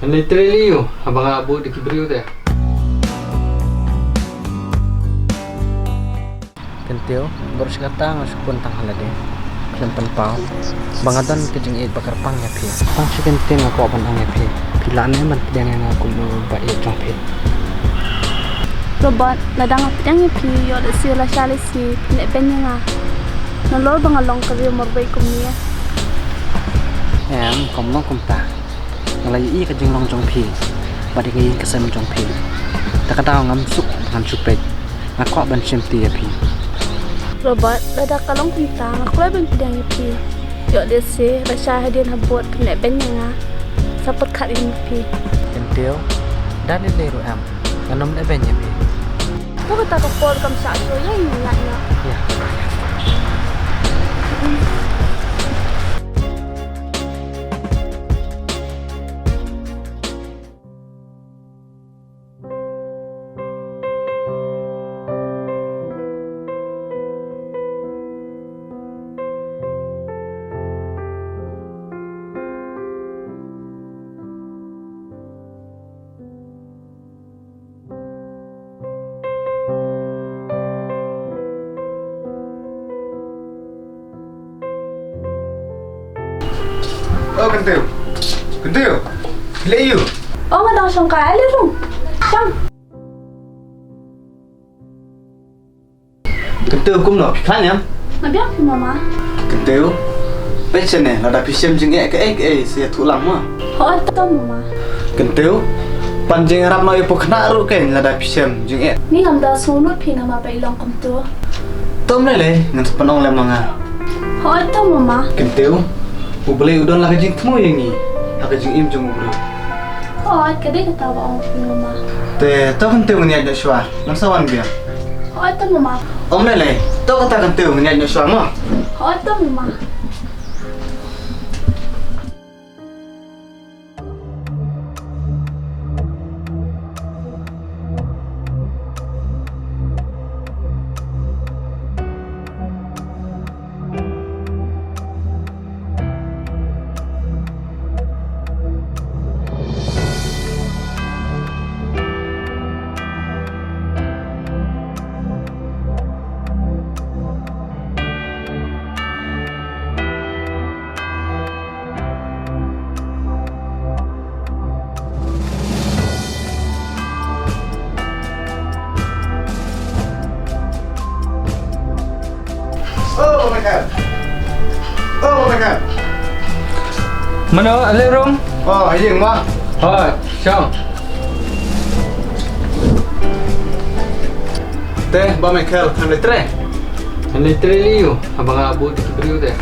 Literally abang abu di kibriu teh. Kentio baru sekatang sukun tang halade. Lempan pau. Bangatan kejeng it bakar pang ya pi. Pang si kenting aku aban ang ya pi. Pilane man pedang yang aku mau ba e jong pi. Robot ladang pedang ya pi yo le si la shale si ne benyanga. Nalor bangalong kariyo morbay kumniya. Em kom long kom ta. Ngalai i kejeng long jong pi. Badi ngi kesem jong pi. Tak kata ngam suk dengan supet. Aku aban semti ya pi. Robot ladang kalong tentang aku ben pedang ya pi. Yo le si la sha hadian habot ne benyanga. Sapot kat ini pi. Kentio dan leru em. Kanom le ben ya pi. Tu kata ko kam sa so ya ni ya. Ya. Oh, Kentio. Kentio. Pilih you. Oh ngadang song ka ali rum. Chang. Kentio cũng nọ khá nhắm. Nabiang pi mama. Kentio. Bây giờ này là đã bị xem chừng cái sẽ thủ lắm mà. Ho ta mama. Kentio. Panjang Arab nói ipo kena ru kan là đã bị xem chừng Ni ngamda sunut pi nama pai long kam tu. Tôm này lấy ngan sepanong lem manga. Ho ta mama. Kentio. Ubeli udon lagi jing temu yang ni. Lagi jing im jung ubeli. Ho kadai kata ba ong pi mama. Te to Kentio ngani aja shwa. Nang sawan biar. Ho ta mama. Om này lấy. To kata Kentio ngani aja shwa ma. Ho ta mama. Oh my god. Oh my god. Mana ale rum? Oh, ayeng ma. Hai, Syam. Te ba Michael kan letre. Literally abang abu di kibriu teh.